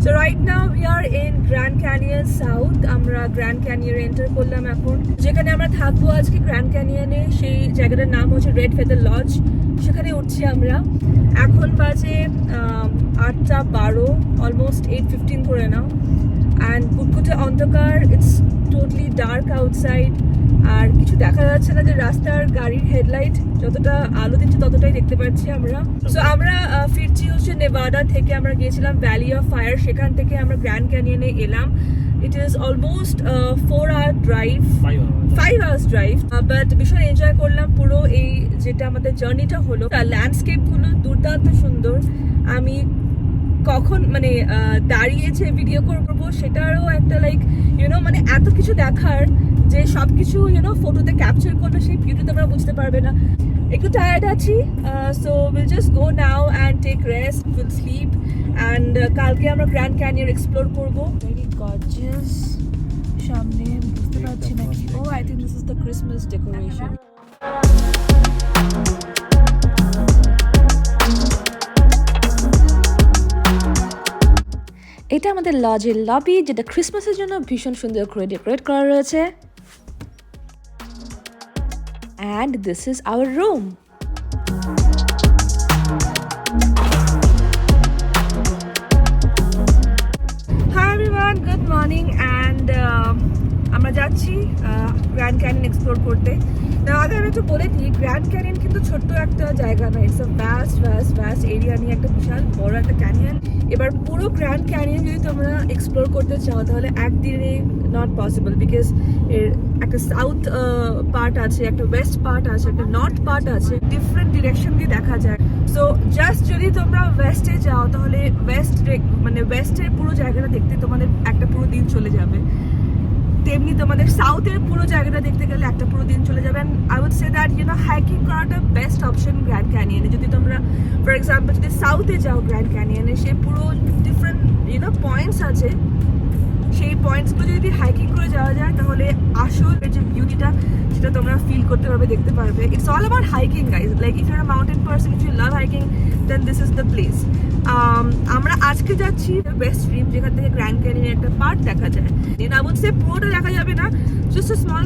So right now we are in Grand Canyon South. আমরা Grand Canyon enter করলাম এখন। যেখানে আমরা থাকবো আজকে Grand Canyonে, সেই জায়গাটার নাম হচ্ছে Red Feather Lodge। সেখানে উঠছি আমরা। এখন বাজে 8:12, অলমোস্ট 8:15 ধরে নাও। And কুটকুটে অন্ধকার, it's totally dark outside। আর কিছু দেখা যাচ্ছে না, যে রাস্তার গাড়ির হেডলাইট যতটা আলো দিচ্ছে ততটাই দেখতে পাচ্ছি আমরা। সো আমরা ফিরছি হচ্ছে নেভাডা থেকে। আমরা গিয়েছিলাম ভ্যালি অফ ফায়ার, সেখান থেকে আমরা গ্র্যান্ড ক্যানিয়নে এলাম। It is almost 5 hours drive, but ভীষণ এনজয় করলাম পুরো এই যেটা আমাদের জার্নিটা হলো। ল্যান্ডস্কেপ গুলো দুর্দান্ত সুন্দর। আমি কখন মানে দাঁড়িয়েছে ভিডিও করবো সেটারও একটা লাইক মানে এত কিছু দেখার, যে সবকিছু ফটোতে ক্যাপচার করলে সেই বিউটি তোমরা বুঝতে পারবে না। একটু টায়ার্ড আছি, so will just go now and take rest, will sleep and কালকে আমরা গ্র্যান্ড ক্যানিয়ন এক্সপ্লোর করবো। Very gorgeous. সামনে বুঝতে পারছি না কি, oh I think this is the Christmas decoration. এটা আমাদের লজের লবি, যেটা ক্রিসমাসের জন্য ভীষণ সুন্দর করে ডেকোরেট করা রয়েছে। And this is our room. Hi everyone, good morning and আমরা যাচ্ছি গ্র্যান্ড ক্যানিয়ন এক্সপ্লোর করতে। আগে আমি একটু বলে দিই, গ্র্যান্ড ক্যানিয়ন কিন্তু ছোট্ট একটা জায়গা নয়, ইটস আ ভ্যাস্ট এরিয়া নিয়ে একটা বিশাল বড় একটা ক্যানিয়ন। এবার পুরো গ্র্যান্ড ক্যানিয়ন যদি তোমরা এক্সপ্লোর করতে চাও তাহলে একদিনে নট পসিবল, বিকজ এর একটা সাউথ পার্ট আছে, একটা ওয়েস্ট পার্ট আছে, একটা নর্থ পার্ট আছে, ডিফারেন্ট ডিরেকশন দিয়ে দেখা যায়। সো জাস্ট যদি তোমরা ওয়েস্টে যাও তাহলে ওয়েস্টের পুরো জায়গাটা দেখতে তোমাদের একটা পুরো দিন চলে যাবে। তেমনি তোমাদের সাউথের পুরো জায়গাটা দেখতে গেলে একটা পুরো দিন চলে যাবে। I would say that hiking করাটা বেস্ট অপশন গ্র্যান্ড ক্যানিয়নে। যদি তোমরা ফর এক্সাম্পল যদি সাউথে যাও গ্র্যান্ড ক্যানিয়নে, সে পুরো ডিফারেন্ট পয়েন্টস আছে, সেই পয়েন্টসগুলো যদি হাইকিং করে যাওয়া যায় তাহলে আসল যে বিউটিটা সেটা তোমরা ফিল করতে পারবে, দেখতে পারবে। It's all about hiking guys. Like if you are a mountain person, if you love hiking, then this is the place. আমরা আজকে যাচ্ছি ওয়েস্ট রিম, যেখান থেকে গ্র্যান্ড ক্যানিয়নের একটা পার্ট দেখা যায়। I would say পুরোটা দেখা যাবে না, just a small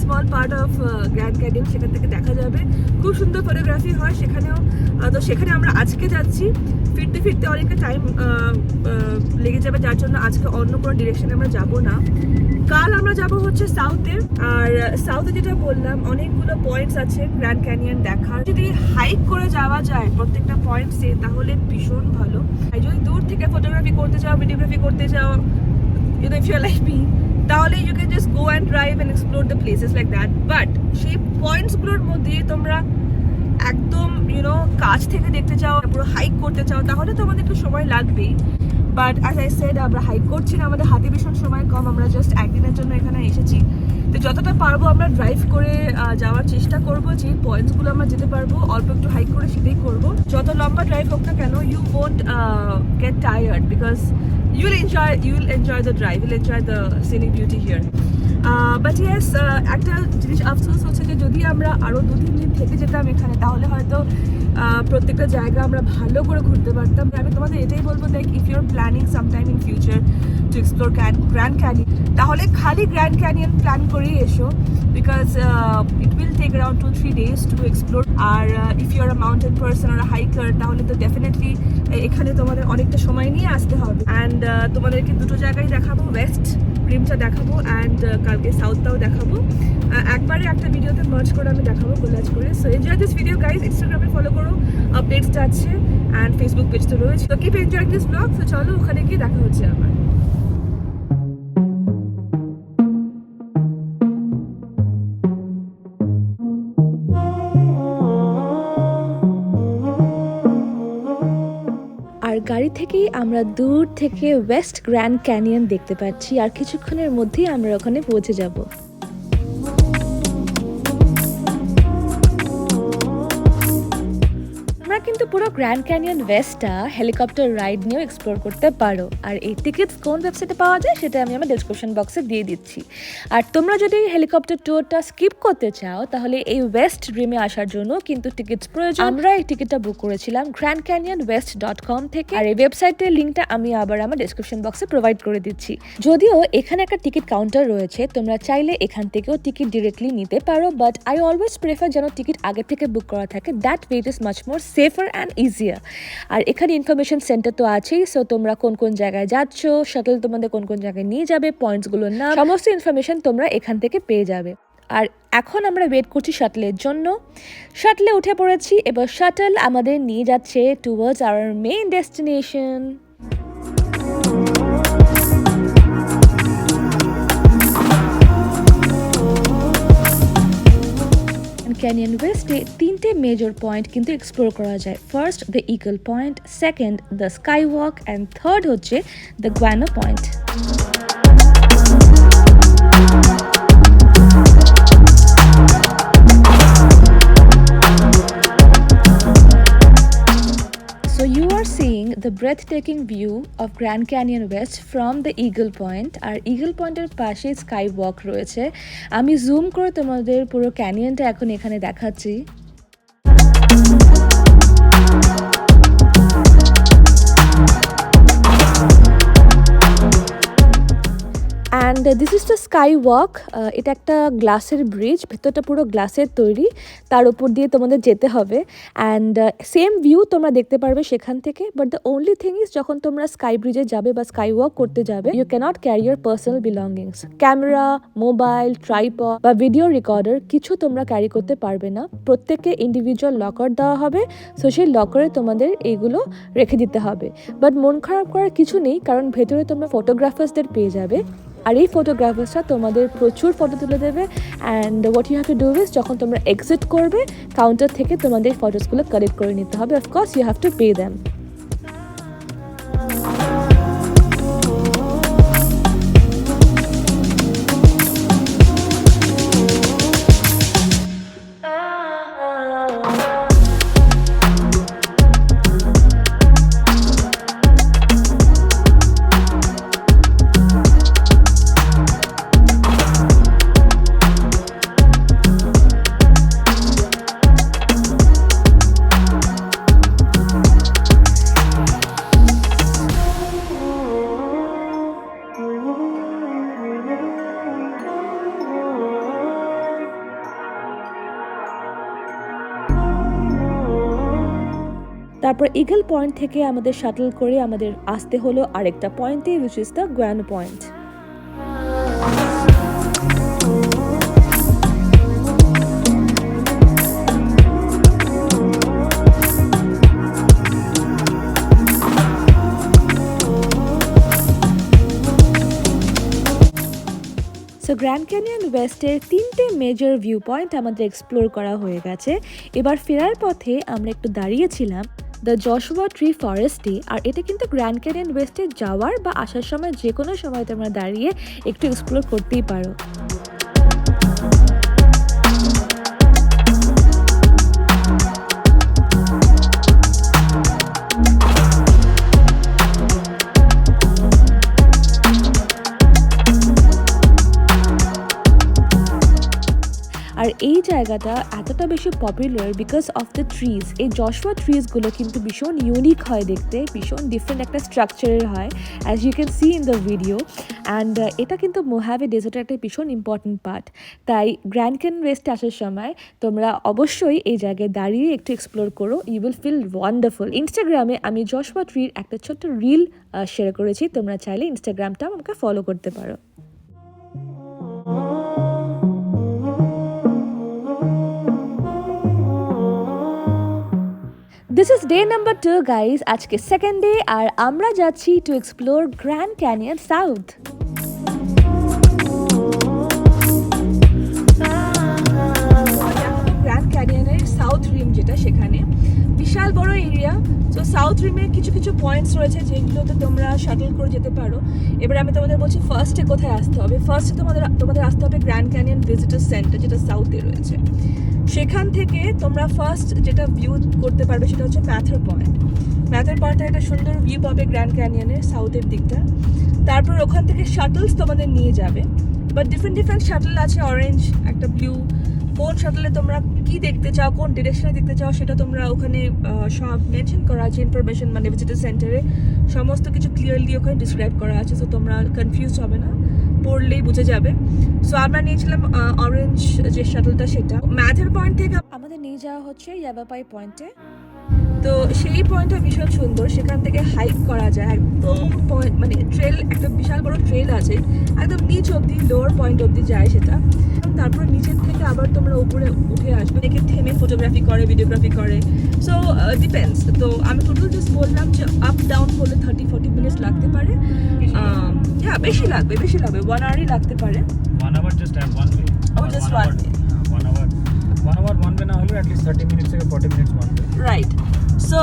small part of grand canyon সেখান থেকে দেখা যাবে। খুব সুন্দর ফটোগ্রাফি হয় সেখানেও। তো সেখানে আমরা আজকে যাচ্ছি। ফিরতে অনেকটা টাইম লেগে যাবে, যার জন্য আজকে অন্য কোনো ডিরেকশনে আমরা যাব না। কাল আমরা যাব হচ্ছে সাউথে। আর সাউথে যেটা বললাম, অনেকগুলো পয়েন্টস আছে গ্র্যান্ড ক্যানিয়ন দেখার। যদি হাইক করে যাওয়া যায় প্রত্যেকটা পয়েন্টসে তাহলে ভীষণ ভালো। আর যদি দূর থেকে ফটোগ্রাফি করতে চাও, ভিডিওগ্রাফি করতে চাও, if you're like me, তাহলে you can just go and drive and explore the places like that. But সেই পয়েন্টসগুলোর মধ্যে তোমরা একদম কাছ থেকে দেখতে চাও, পুরো হাইক করতে চাও, তাহলে তোমাদের একটু সময় লাগবেই। বাট অ্যাজ আই সেড, আমরা হাইক করছি না, আমাদের হাতে ভীষণ সময় কম। আমরা জাস্ট একদিনের জন্য এখানে এসেছি, তো যতটা পারবো আমরা ড্রাইভ করে যাওয়ার চেষ্টা করবো। যে পয়েন্টসগুলো আমরা যেতে পারবো অল্প একটু হাইক করে সেটাই করবো। যত লম্বা ড্রাইভ হোক না কেন, you won't get tired, because you'll enjoy the drive, you'll enjoy the scenic beauty here. But yes, একটা জিনিস আফসোস হচ্ছে যে যদি আমরা আরো 2-3 দিন থেকে যেতাম এখানে, তাহলে হয়তো প্রত্যেকটা জায়গা আমরা ভালো করে ঘুরতে পারতাম। আমি তোমাদের এটাই বলবো, like if you are planning sometime in future to explore Grand Canyon, তাহলে খালি গ্র্যান্ড ক্যানিয়ন প্ল্যান করেই এসো, because it will take around 2-3 days to explore. আর if you are a mountain person আর হাইকার, তাহলে তো ডেফিনেটলি এখানে তোমাদের অনেকটা সময় নিয়ে আসতে হবে। অ্যান্ড তোমাদেরকে দুটো জায়গায় দেখাবো, ওয়েস্ট রিমটা দেখাবো অ্যান্ড কালকে সাউথটাও দেখাবো। একবারে একটা ভিডিওতে মার্জ করে আমি দেখাবো, কোলাজ করে। So enjoy this video guys. ইনস্টাগ্রামে ফলো করো, আপডেটস আছে, অ্যান্ড ফেসবুক পেজ তো রয়েছে। তো কিপ এনজয়িং দিস ব্লগ। তো চলো ওখানে গিয়ে দেখা হচ্ছে আবার। আর গাড়ি থেকেই আমরা দূর থেকে ওয়েস্ট গ্র্যান্ড ক্যানিয়ন দেখতে পাচ্ছি, আর কিছুক্ষণের মধ্যেই আমরা ওখানে পৌঁছে যাব। আমরা তোমরা কিন্তু পুরো গ্র্যান্ড ক্যানিয়ন ওয়েস্টটা হেলিকপ্টার রাইড নিয়েও এক্সপ্লোর করতে পারো। আর এই টিকিটস কোন ওয়েবসাইটে পাওয়া যায় সেটা আমি আমার ডেসক্রিপশন বক্সে দিয়ে দিচ্ছি। আর তোমরা যদি হেলিকপ্টার ট্যুরটা স্কিপ করতে চাও তাহলে এই ওয়েস্ট ড্রিমে আসার জন্য কিন্তু টিকিটস প্রয়োজন। আমরা এই টিকিটটা বুক করেছিলাম grandcanyonwest.com থেকে, আর এই ওয়েবসাইটের লিঙ্কটা আমি আবার আমার ডেসক্রিপশন বক্সে প্রোভাইড করে দিচ্ছি। যদিও এখানে একটা টিকিট কাউন্টার রয়েছে, তোমরা চাইলে এখান থেকেও টিকিট ডিরেক্টলি নিতে পারো, বাট আই অলওয়েজ প্রেফার যেন টিকিট আগে থেকে বুক করা থাকে। That way it is much more safer and easier. আর এখানে ইনফরমেশন সেন্টার তো আছেই, সো তোমরা কোন কোন জায়গায় যাচ্ছ, শাটল তোমাদের কোন কোন জায়গায় নিয়ে যাবে, পয়েন্টসগুলোর নাম, সমস্ত ইনফরমেশন তোমরা এখান থেকে পেয়ে যাবে। আর এখন আমরা ওয়েট করছি শাটলের জন্য। শাটলে উঠে পড়েছি, এবার শাটল আমাদের নিয়ে যাচ্ছে towards our main destination. Canyon ওয়েস্টে তিনটে মেজর পয়েন্ট কিন্তু এক্সপ্লোর করা যায়। First the eagle point, second the sky walk, and third হচ্ছে the guano point. So you are seeing the breathtaking view of Grand Canyon West from the Eagle Point. আর Eagle Point এর পাশে sky walk রয়েছে। আমি zoom করে তোমাদের পুরো ক্যানিয়নটা এখন এখানে দেখাচ্ছি। And this is the sky walk. এটা একটা গ্লাসের ব্রিজ, ভেতরটা পুরো গ্লাসের তৈরি, তার উপর দিয়ে তোমাদের যেতে হবে। অ্যান্ড সেম ভিউ তোমরা দেখতে পারবে সেখান থেকে, but the only thing is যখন তোমরা স্কাই ব্রিজে যাবে বা স্কাই ওয়াক করতে যাবে, you can't carry your personal belongings, camera, mobile, tripod বা ভিডিও রেকর্ডার কিছু তোমরা ক্যারি করতে পারবে না। প্রত্যেককে ইন্ডিভিজুয়াল লকার দেওয়া হবে, সো সেই লকারে তোমাদের এইগুলো রেখে দিতে হবে। বাট মন খারাপ করার কিছু নেই, কারণ ভেতরে তোমরা ফটোগ্রাফার্সদের পেয়ে যাবে, আর এই ফটোগ্রাফার্সরা তোমাদের প্রচুর ফটো তুলে দেবে। And what you have to do is যখন তোমরা এক্সিট করবে কাউন্টার থেকে তোমাদের ফটোসগুলো কালেক্ট করে নিতে হবে। Of course you have to pay them. তারপর ইগল পয়েন্ট থেকে আমাদের শাটল করে আমাদের আসতে হলো আরেকটা পয়েন্টে, which is the guano point. So Grand Canyon ওয়েস্টের তিনটে মেজর ভিউ পয়েন্ট আমাদের এক্সপ্লোর করা হয়ে গেছে। এবার ফেরার পথে আমরা একটু দাঁড়িয়েছিলাম দ্য জশুয়া ট্রি ফরেস্টে। আর এটা কিন্তু গ্র্যান্ড ক্যানিয়ন ওয়েস্টে যাওয়ার বা আসার সময় যে কোনো সময় তোমরা দাঁড়িয়ে একটু এক্সপ্লোর করতেই পারো। আর এই জায়গাটা এতটা বেশি popular because of the trees. এই জশুয়া ট্রিজগুলো কিন্তু ভীষণ ইউনিক হয় দেখতে, ভীষণ ডিফারেন্ট একটা স্ট্রাকচারের হয়, as you can see in the video. And এটা কিন্তু মোহাভে ডেজার্টের একটা ভীষণ ইম্পর্টেন্ট পার্ট। তাই গ্র্যান্ড ক্যানিয়ন ওয়েস্টে আসার সময় তোমরা অবশ্যই এই জায়গায় দাঁড়িয়ে একটু এক্সপ্লোর করো, ইউ উইল ফিল ওয়ান্ডারফুল। ইনস্টাগ্রামে আমি জশুয়া ট্রির একটা ছোট্ট রিল শেয়ার করেছি, তোমরা চাইলে ইনস্টাগ্রামটা আমাকে ফলো করতে পারো। This is day number 2 guys, আজকে সেকেন্ড ডে, আর আমরা যাচ্ছি to explore Grand Canyon South. গ্র্যান্ড ক্যানিয়নের সাউথ রিম যেটা, সেখানে বিশাল বড় এরিয়া, সো সাউথ রিমে কিছু কিছু পয়েন্টস রয়েছে যেগুলোতে তোমরা শাটল করে যেতে পারো। এবার আমি তোমাদের বলছি ফার্স্টে কোথায় আসতে হবে। ফার্স্টে তোমাদের আসতে হবে গ্র্যান্ড ক্যানিয়ন ভিজিটার সেন্টার, যেটা সাউথে রয়েছে। সেখান থেকে তোমরা ফার্স্ট যেটা ভিউ করতে পারবে সেটা হচ্ছে ম্যাথার পয়েন্ট। ম্যাথার পয়েন্টে একটা সুন্দর ভিউ পাবে গ্র্যান্ড ক্যানিয়নের সাউথের দিকটা। তারপর ওখান থেকে শাটলস তোমাদের নিয়ে যাবে, বাট ডিফারেন্ট শাটল আছে, অরেঞ্জ, একটা ব্লু। কোন শাটলে তোমরা কি দেখতে চাও, কোন ডিরেকশনে দেখতে চাও, সেটা তোমরা ওখানে সব মেনশন করা আছে ইনফরমেশন, মানে ভিজিটার সেন্টারে সমস্ত কিছু ক্লিয়ারলি ওখানে ডিসক্রাইব করা আছে। সো তোমরা কনফিউজ হবে না, পড়লেই বুঝে যাবে। সো আমরা নিয়েছিলাম অরেঞ্জ যে শাটলটা, সেটা ম্যাথার পয়েন্ট থেকে আমাদের নিয়ে যাওয়া হচ্ছে ইয়াভাপাই পয়েন্টে। তো সেই পয়েন্টটা ভীষণ সুন্দর, সেখান থেকে হাইক করা যায় একদম পয়েন্ট, মানে ট্রেল, একটা বিশাল বড় ট্রেল আছে একদম নিচ অব্দি, লোয়ার পয়েন্ট অব্দি যায় সেটা। তারপর নিচের থেকে আবার তোমরা উপরে উঠে আসবে, অনেকে থেমে ফটোগ্রাফি করে, ভিডিওগ্রাফি করে। So depends. তো আমি টোটাল জাস্ট বললাম যে আপ ডাউন করলে 30-40 মিনিটস লাগতে পারে। হ্যাঁ, বেশি লাগবে 1 আওয়ারই লাগতে পারে। 1 hour just have one way. Just one way. 1 hour one way না হলেও at least 30 minutes থেকে 40 minutes one way. Right. So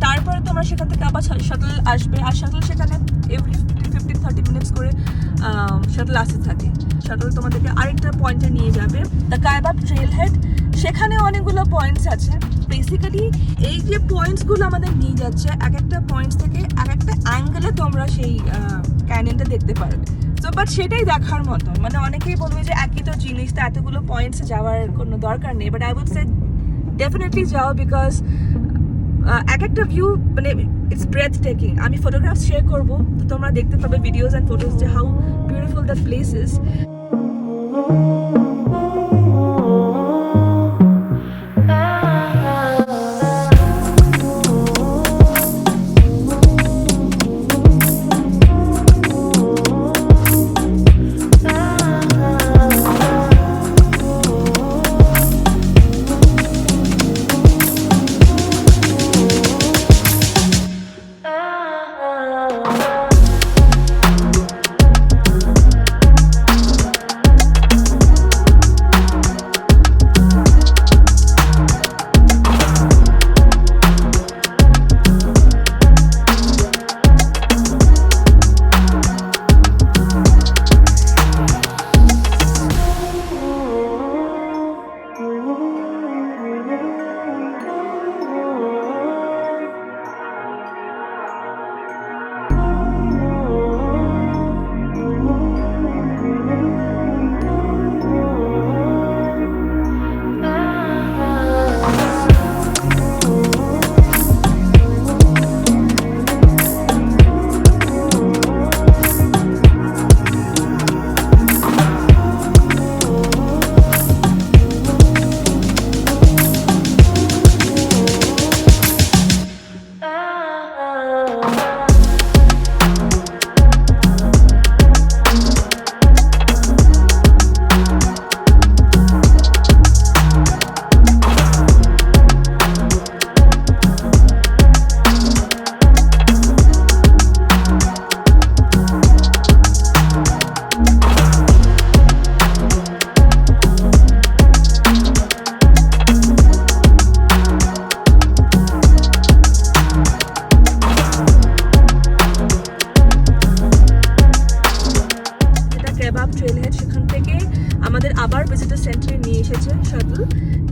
তারপরে তোমরা সেখান থেকে আবার শাটল আসবে, আর শাটল সেখানে এভরি 15-30 মিনিটস করে শাটল আসতে থাকে। শাটল তোমাদেরকে আরেকটা পয়েন্টে নিয়ে যাবে, দ্য কায়বাব ট্রেল হেড। সেখানে অনেকগুলো পয়েন্টস আছে। বেসিক্যালি এই যে পয়েন্টসগুলো আমাদের নিয়ে যাচ্ছে, এক একটা পয়েন্টস থেকে এক একটা অ্যাঙ্গেলে তোমরা সেই ক্যানিয়নটা দেখতে পারবে। তো বাট সেটাই দেখার মতো, মানে অনেকেই বলবে যে একই তো জিনিস, তো এতগুলো পয়েন্টসে যাওয়ার কোনো দরকার নেই। But I would say definitely যাও, বিকজ এক একটা ভিউ মানে ইটস ব্রেথ টেকিং। আমি ফটোগ্রাফস শেয়ার করবো, তো তোমরা দেখতে পাবে ভিডিওস অ্যান্ড ফটোস যে how beautiful that place is.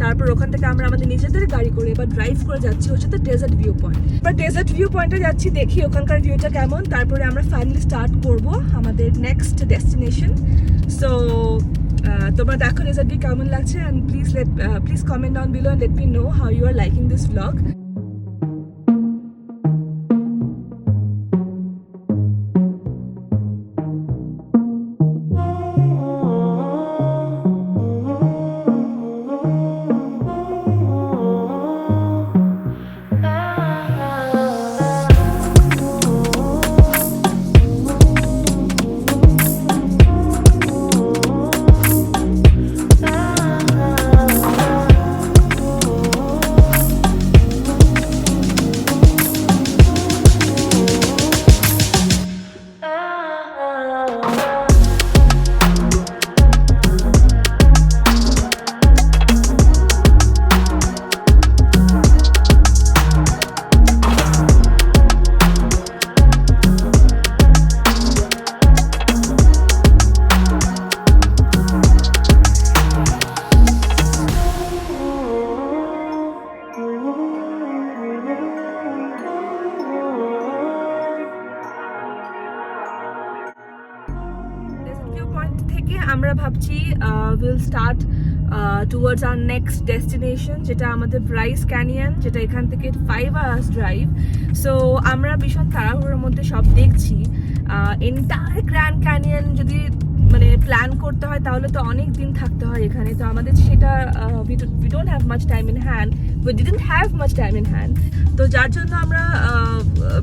তারপর ওখান থেকে আমরা আমাদের নিজেদের গাড়ি করে এবার ড্রাইভ করে যাচ্ছি হচ্ছে তো ডেজার্ট ভিউ পয়েন্ট। এবার ডেজার্ট ভিউ পয়েন্টে যাচ্ছি, দেখি ওখানকার ভিউটা কেমন। তারপরে আমরা ফাইনালি স্টার্ট করব আমাদের নেক্সট ডেস্টিনেশন। সো তোমরা দেখো ডেজার্ট ভিউ কেমন লাগছে, and please comment down below and let me know how you are liking this vlog. ভাবছি will start towards our next destination, যেটা আমাদের ব্রাইস ক্যানিয়ন, যেটা এখান থেকে 5 hours ড্রাইভ। সো আমরা ভীষণ তাড়াহুড়োর মধ্যে সব দেখছি। এন্টায়ার গ্র্যান্ড ক্যানিয়ন যদি মানে প্ল্যান করতে হয় তাহলে তো অনেক দিন থাকতে হয় এখানে, তো আমাদের সেটা we don't have much time in hand, we didn't have much time in hand. তো যার জন্য আমরা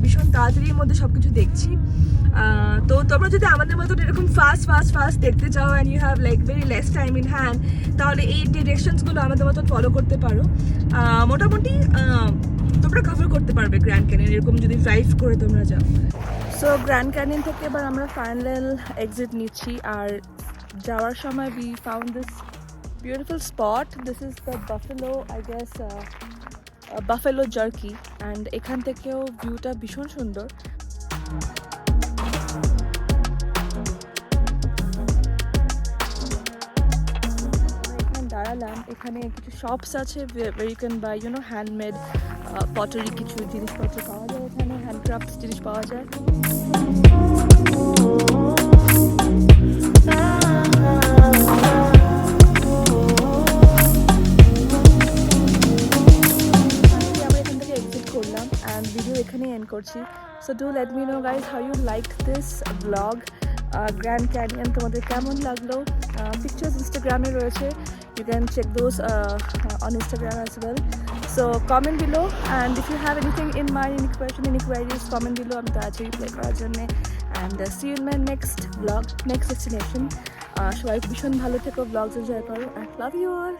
ভীষণ তাড়াতাড়ির মধ্যে সব কিছু দেখছি। তো তোমরা যদি আমাদের মতন এরকম ফাস্ট দেখতে চাও and you have like very less time in hand, তাহলে এই ডিরেকশনসগুলো আমাদের মতন ফলো করতে পারো। মোটামুটি তোমরা কভার করতে পারবে গ্র্যান্ড ক্যানিয়ন এরকম যদি ড্রাইভ করে তোমরা যাও। সো গ্র্যান্ড ক্যানিয়ন থেকে এবার আমরা ফাইনাল এক্সিট নিচ্ছি, আর যাওয়ার সময় we found this beautiful spot. This is the buffalo, I guess buffalo jerky, and এখান থেকেও ভিউটা ভীষণ সুন্দর। এখানে দাঁড়ালাম, এখানে কিছু শপস আছে where you can buy handmade pottery কিছু জিনিসপত্র পাওয়া যায়, এখানে হ্যান্ডক্রাফট জিনিস পাওয়া যায়। আমরা এখান থেকে এক্সিট করলাম অ্যান্ড ভিডিও এখানেই এন্ড করছি। So do let me know guys how you like this blog. Grand Canyon তোমাদের কেমন লাগলো? পিকচার্স ইনস্টাগ্রামে রয়েছে, you can check those on Instagram as well. So comment below, and if you have anything in mind, any question, any queries, comment below. আমি তো আছি reply করার জন্য। And see you in my next vlog, next destination. সবাই ভীষণ ভালো থেকো, vlogs enjoy করো, and love you all.